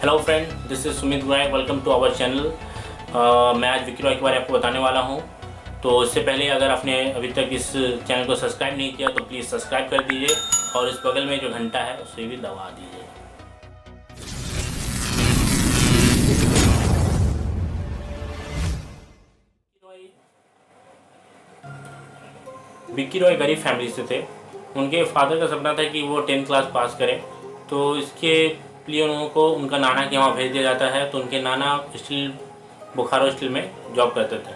Hello friend, this is Sumit Goyal. Welcome to our channel. मैं आज विक्की रॉय के बारे में आपको बताने वाला हूं। तो इससे पहले अगर आपने अभी तक इस चैनल को सब्सक्राइब नहीं किया तो प्लीज़ सब्सक्राइब कर दीजिए और इस बगल में जो घंटा है उसे भी दबा दीजिए। विक्की रॉय गरीब फैमिली से थे। उनके फादर का सपना था कि वो 10th क्लास पास करें, तो इसके लिए उन को उनका नाना के वहाँ भेज दिया जाता है। तो उनके नाना बोकारो स्टील में जॉब करते थे,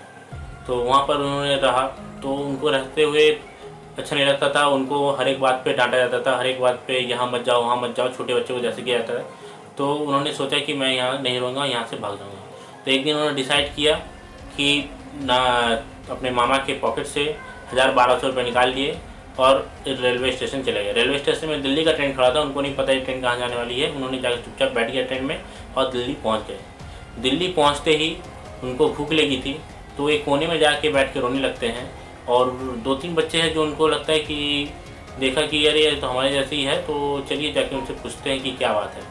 तो वहाँ पर उन्होंने रहा। तो उनको रहते हुए अच्छा नहीं लगता था। उनको हर एक बात पे डांटा जाता था, हर एक बात पे यहाँ मत जाओ वहाँ मत जाओ, छोटे बच्चों को जैसे किया जाता है। तो उन्होंने सोचा कि मैं यहाँ नहीं रहूँगा, यहाँ से भाग जाऊँगा। तो एक दिन उन्होंने डिसाइड किया कि ना अपने मामा के पॉकेट से 1000-1200 रुपये निकाल लिए और रेलवे स्टेशन चले गए। रेलवे स्टेशन में दिल्ली का ट्रेन खड़ा था, उनको नहीं पता ये ट्रेन कहाँ जाने वाली है। उन्होंने जाकर चुपचाप बैठ गया ट्रेन में और दिल्ली पहुँच गए। दिल्ली पहुँचते ही उनको भूख लगी थी, तो एक कोने में जाके बैठ के रोने लगते हैं। और 2-3 बच्चे हैं जो उनको लगता है कि देखा कि यार ये तो हमारे जैसे ही है, तो चलिए जाके उनसे पूछते हैं कि क्या बात है।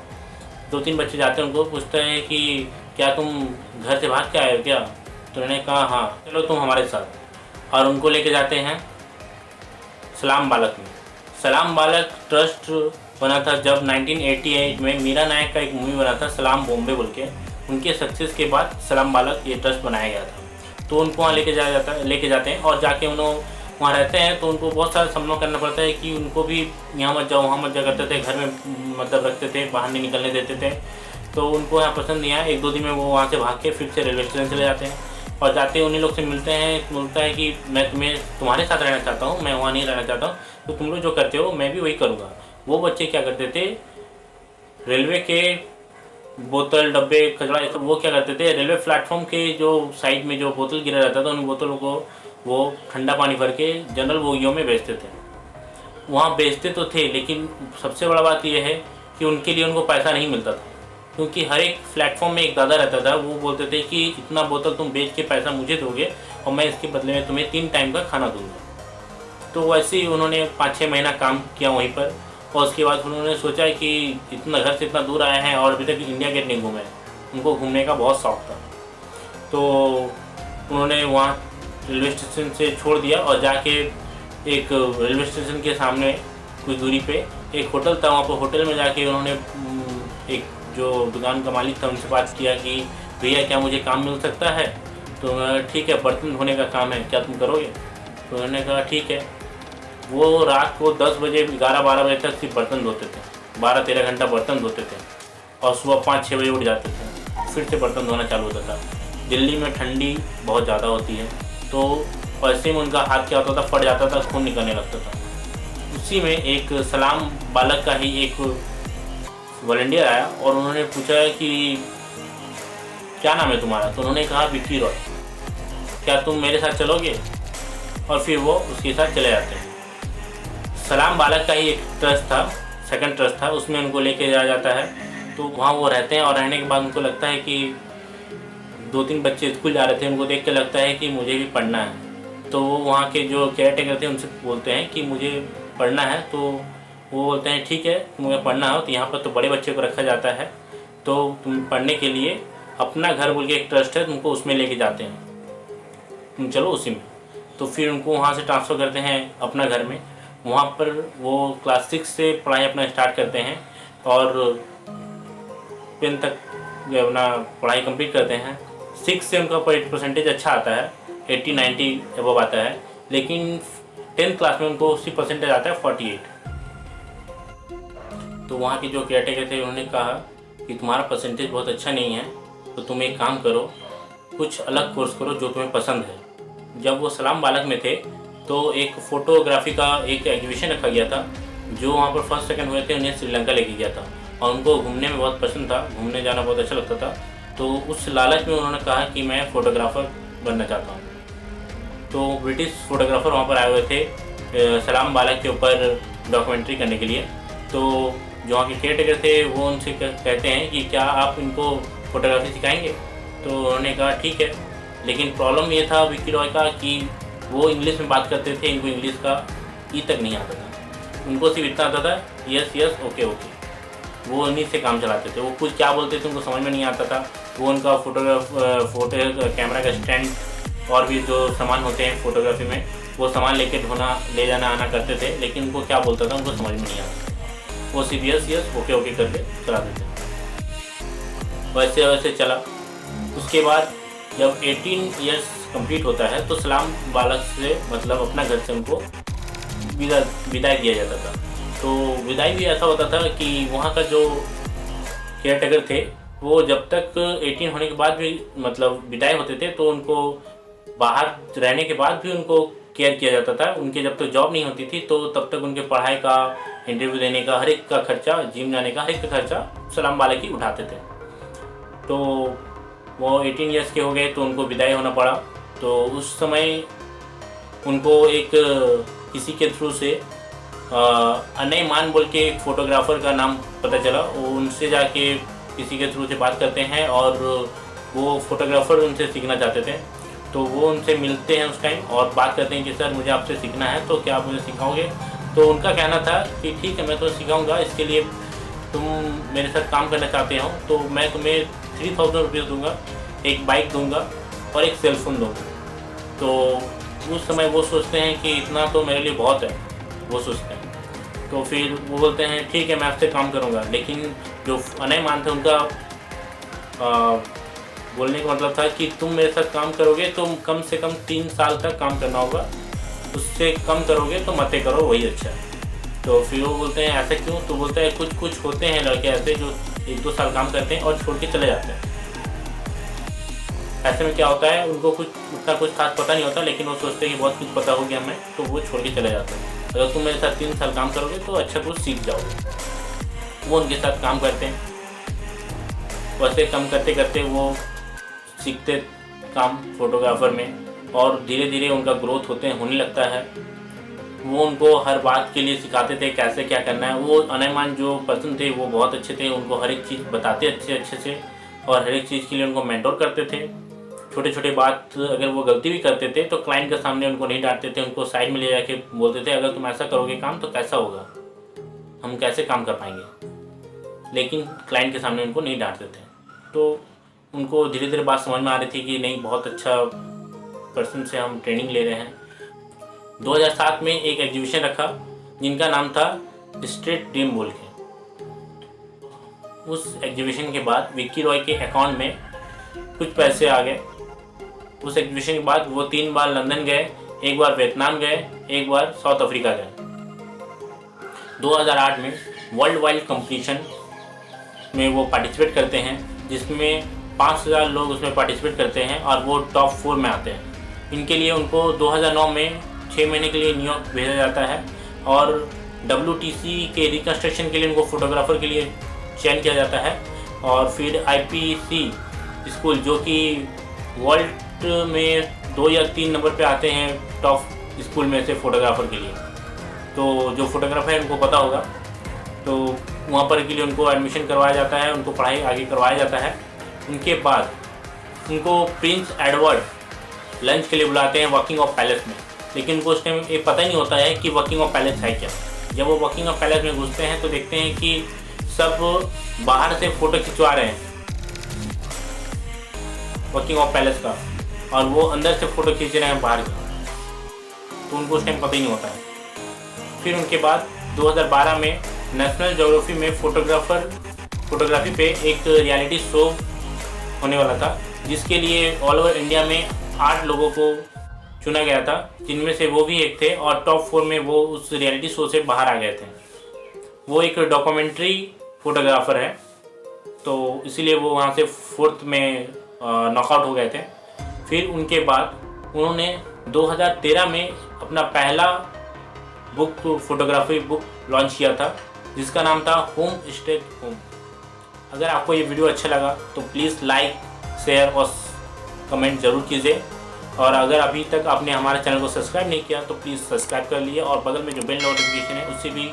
2-3 बच्चे जाते हैं, उनको पूछते हैं कि क्या तुम घर से भाग के आए हो क्या? तो उन्होंने कहा हाँ, चलो तुम हमारे साथ। और उनको लेके जाते हैं सलाम बालक में। सलाम बालक ट्रस्ट बना था जब 1988 में मीरा नायक का एक मूवी बना था सलाम बॉम्बे बोल के। उनके सक्सेस के बाद सलाम बालक ये ट्रस्ट बनाया गया था। तो उनको वहाँ लेके जाते हैं और जाके उन्होंने वहाँ रहते हैं। तो उनको बहुत सारा सामना करना पड़ता है कि उनको भी यहाँ मत जाओ वहाँ मत जा करते थे, घर में मतलब रखते थे, बाहर नहीं निकलने देते थे। तो उनको यहाँ पसंद नहीं आया। 1-2 दिन में वो वहाँ से भाग के फिर से रेलवे स्टेशन चले जाते हैं और जाते उन्हीं लोग से मिलते हैं। बोलता है कि मैं तुम्हारे साथ रहना चाहता हूँ, मैं वहाँ नहीं रहना चाहता हूँ, तो तुम लोग जो करते हो मैं भी वही करूँगा। वो बच्चे क्या करते थे, रेलवे के बोतल डब्बे कचरा ये सब वो क्या करते थे, रेलवे प्लेटफॉर्म के जो साइड में जो बोतल गिरा रहता था उन बोतलों को वो ठंडा पानी भर के जनरल बोगियों में बेचते थे। वहाँ बेचते तो थे, लेकिन सबसे बड़ा बात यह है कि उनके लिए उनको पैसा नहीं मिलता था, क्योंकि हर एक प्लेटफॉर्म में एक दादा रहता था। वो बोलते थे कि इतना बोतल तुम बेच के पैसा मुझे दोगे और मैं इसके बदले में तुम्हें 3 टाइम का खाना दूंगा। तो वैसे ही उन्होंने 5-6 महीना काम किया वहीं पर। और उसके बाद उन्होंने सोचा कि इतना घर से इतना दूर आए हैं और अभी तक इंडिया गेट नहीं घूमे। उनको घूमने का बहुत शौक़ था। तो उन्होंने वहाँ रेलवे स्टेशन से छोड़ दिया और जाके एक रेलवे स्टेशन के सामने कुछ दूरी पे एक होटल था। वहाँ पर होटल में जाके उन्होंने एक जो दुकान का मालिक था उनसे बात किया कि भैया क्या मुझे काम मिल सकता है? तो ठीक है, बर्तन धोने का काम है, क्या तुम करोगे? तो उन्होंने कहा ठीक है। वो रात को 10 बजे 11-12 बजे तक सिर्फ बर्तन धोते थे, 12-13 घंटा बर्तन धोते थे और सुबह 5-6 बजे उठ जाते थे, फिर से बर्तन धोना चालू होता था। दिल्ली में ठंडी बहुत ज़्यादा होती है, तो ऐसे में उनका हाथ क्या होता था, फट जाता था, खून निकलने लगता था। उसी में एक सलाम बालक का ही एक वॉलंटियर आया और उन्होंने पूछा कि क्या नाम है तुम्हारा? तो उन्होंने कहा विक्की रॉय, क्या तुम मेरे साथ चलोगे? और फिर वो उसके साथ चले जाते हैं। सलाम बालक का ही एक ट्रस्ट था, सेकंड ट्रस्ट था, उसमें उनको लेके जाया जाता है। तो वहाँ वो रहते हैं और रहने के बाद उनको लगता है कि 2-3 बच्चे स्कूल जा रहे थे, उनको देख के लगता है कि मुझे भी पढ़ना है। तो वो वहाँ के जो केयर टेकर थे उनसे बोलते हैं कि मुझे पढ़ना है। तो वो बोलते हैं ठीक है, तुम्हें पढ़ना हो तो यहाँ पर तो बड़े बच्चे को रखा जाता है, तो तुम पढ़ने के लिए अपना घर बोल के एक ट्रस्ट है, तुमको उसमें लेके जाते हैं, तुम चलो उसी में। तो फिर उनको वहाँ से ट्रांसफ़र करते हैं अपना घर में। वहाँ पर वो क्लास 6 से पढ़ाई अपना स्टार्ट करते हैं और 10 तक अपना पढ़ाई कंप्लीट करते हैं। 6 से उनका परसेंटेज अच्छा आता है, 80-90 अबव आता है, लेकिन 10th क्लास में उनको 80 परसेंटेज आता है, 48। तो वहाँ के जो केयर टेकर थे उन्होंने कहा कि तुम्हारा परसेंटेज बहुत अच्छा नहीं है, तो तुम एक काम करो, कुछ अलग कोर्स करो जो तुम्हें पसंद है। जब वो सलाम बालक में थे तो एक फ़ोटोग्राफी का एक एग्जीबिशन रखा गया था। जो वहाँ पर फर्स्ट सेकंड हुए थे उन्हें श्रीलंका लेके गया था और उनको घूमने में बहुत पसंद था, घूमने जाना बहुत अच्छा लगता था। तो उस लालच में उन्होंने कहा कि मैं फ़ोटोग्राफ़र बनना चाहता हूँ। तो ब्रिटिश फ़ोटोग्राफ़र वहाँ पर आए हुए थे सलाम बालक के ऊपर डॉक्यूमेंट्री करने के लिए। तो जो वहाँ के केयर टेकर थे वो उनसे कहते हैं कि क्या आप इनको फ़ोटोग्राफी सिखाएँगे? तो उन्होंने कहा ठीक है। लेकिन प्रॉब्लम ये था विक्की रॉय का कि वो इंग्लिश में बात करते थे, इनको इंग्लिश का ई तक नहीं आता था। उनको सिर्फ इतना आता था यस यस ओके ओके। वो उन्हीं से काम चलाते थे। वो कुछ क्या बोलते थे उनको समझ में नहीं आता था। वो उनका फोटो कैमरा का स्टैंड और भी जो सामान होते हैं फ़ोटोग्राफी में, वो सामान ले जाना आना करते थे, लेकिन उनको क्या बोलता था उनको समझ में नहीं आता। वो सिर्फ यस ओके करके चला देते। वैसे वैसे चला। उसके बाद जब 18 ईयर्स कंप्लीट होता है तो सलाम बालक से मतलब अपना घर से उनको विदाई दिया जाता था। तो विदाई भी ऐसा होता था कि वहाँ का जो केयर टेकर थे वो जब तक 18 होने के बाद भी मतलब विदाई होते थे तो उनको बाहर रहने के बाद भी उनको केयर किया जाता था। उनके जब तक जॉब नहीं होती थी तो तब तक उनके पढ़ाई का, इंटरव्यू देने का, हर एक का खर्चा, जिम जाने का हर एक का खर्चा सलाम बालक ही उठाते थे। तो वो 18 ईयर्स के हो गए तो उनको विदाई होना पड़ा। तो उस समय उनको एक किसी के थ्रू से अनय मान बोल के एक फ़ोटोग्राफ़र का नाम पता चला। वो उनसे जाके किसी के थ्रू से बात करते हैं और वो फ़ोटोग्राफ़र उनसे सीखना चाहते थे। तो वो उनसे मिलते हैं उस टाइम और बात करते हैं कि सर मुझे आपसे सीखना है, तो क्या आप मुझे सिखाओगे? तो उनका कहना था कि ठीक है मैं तो सिखाऊँगा, इसके लिए तुम मेरे साथ काम करना चाहते हो तो मैं तुम्हें 3000 रुपीज़ दूँगा, एक बाइक दूँगा और एक सेलफोन दूँगा। तो उस समय वो सोचते हैं कि इतना तो मेरे लिए बहुत है, वो सोचते हैं। तो फिर वो बोलते हैं ठीक है मैं आपसे काम करूँगा। लेकिन जो अनय मान थे उनका बोलने का मतलब था कि तुम मेरे साथ काम करोगे तो कम से कम 3 साल तक काम करना होगा, उससे कम करोगे तो मत करो, वही अच्छा है। तो फिर वो बोलते हैं ऐसा क्यों? तो बोलते हैं कुछ होते हैं लड़के ऐसे जो 1-2 साल काम करते हैं और छोड़ के चले जाते हैं। ऐसे में क्या होता है उनको उतना कुछ खास पता नहीं होता, लेकिन वो सोचते हैं कि बहुत कुछ पता हो गया हमें, तो वो छोड़ के चले जाते हैं। अगर तुम मेरे साथ 3 साल काम करोगे तो अच्छा कुछ सीख जाओगे। वो उनके साथ काम करते हैं। वैसे काम करते करते वो सीखते काम फोटोग्राफर में और धीरे धीरे उनका ग्रोथ होने लगता है। वो उनको हर बात के लिए सिखाते थे कैसे क्या करना है। वो अनयमान जो पर्सन थे वो बहुत अच्छे थे, उनको हर एक चीज़ बताते अच्छे से और हर एक चीज़ के लिए उनको मेंटोर करते थे। छोटे छोटे बात अगर वो गलती भी करते थे तो क्लाइंट के सामने उनको नहीं डांटते थे, उनको साइड में ले जाके बोलते थे अगर तुम ऐसा करोगे काम तो कैसा होगा, हम कैसे काम कर पाएंगे। लेकिन क्लाइंट के सामने उनको नहीं डांटते थे। तो उनको धीरे धीरे बात समझ में आ रही थी कि नहीं बहुत अच्छा पर्सन से हम ट्रेनिंग ले रहे हैं। 2007 में एक एग्जीबिशन रखा जिनका नाम था स्ट्रीट ड्रीम बोल के। उस एग्जीबिशन के बाद विक्की रॉय के अकाउंट में कुछ पैसे आ गए। उस एग्जीबिशन के बाद वो 3 बार लंदन गए, 1 बार वियतनाम गए, 1 बार साउथ अफ्रीका गए। 2008 में वर्ल्ड वाइड कंपटीशन में वो पार्टिसिपेट करते हैं जिसमें 5000 लोग उसमें पार्टिसिपेट करते हैं और वो टॉप 4 में आते हैं। इनके लिए उनको 2009 में 6 महीने के लिए न्यूयॉर्क भेजा जाता है और WTC के रिकन्स्ट्रक्शन के लिए उनको फोटोग्राफर के लिए चयन किया जाता है। और फिर IPC स्कूल जो कि वर्ल्ड में 2 या 3 नंबर पे आते हैं टॉप स्कूल में से फोटोग्राफर के लिए, तो जो फोटोग्राफर है उनको पता होगा, तो वहाँ पर के लिए उनको एडमिशन करवाया जाता है, उनको पढ़ाई आगे करवाया जाता है। उनके बाद उनको प्रिंस एडवर्ड लंच के लिए बुलाते हैं वकिंग ऑफ पैलेस में, लेकिन उनको उस टाइम ये पता ही नहीं होता है कि वकिंग ऑफ पैलेस है क्या। जब वो वकिंग ऑफ पैलेस में घुसते हैं तो देखते हैं कि सब बाहर से फ़ोटो खिंचवा रहे हैं वकिंग ऑफ पैलेस का, और वो अंदर से फ़ोटो खींच रहे हैं बाहर का, तो उनको उस टाइम पता ही नहीं होता है। फिर उनके बाद 2012 में नेशनल ज्योग्राफी में फोटोग्राफी पे एक रियलिटी शो होने वाला था, जिसके लिए ऑल ओवर इंडिया में 8 लोगों को चुना गया था, जिनमें से वो भी एक थे और टॉप 4 में वो उस रियलिटी शो से बाहर आ गए थे। वो एक डॉक्यूमेंट्री फोटोग्राफर है, तो इसीलिए वो वहाँ से 4th में नॉकआउट हो गए थे। फिर उनके बाद उन्होंने 2013 में अपना पहला फोटोग्राफी बुक लॉन्च किया था जिसका नाम था होम स्टे होम। अगर आपको ये वीडियो अच्छा लगा तो प्लीज़ लाइक, शेयर और कमेंट ज़रूर कीजिए। और अगर अभी तक आपने हमारे चैनल को सब्सक्राइब नहीं किया तो प्लीज़ सब्सक्राइब कर लिए और बगल में जो बेल नोटिफिकेशन है उससे भी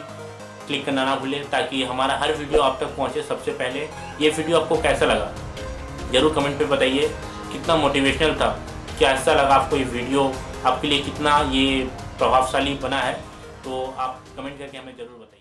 क्लिक करना ना भूलें, ताकि हमारा हर वीडियो आप तक पहुंचे सबसे पहले। ये वीडियो आपको कैसा लगा ज़रूर कमेंट पे बताइए। कितना मोटिवेशनल था, कैसा लगा आपको ये वीडियो, आपके लिए कितना ये प्रभावशाली बना है, तो आप कमेंट करके हमें ज़रूर बताइए।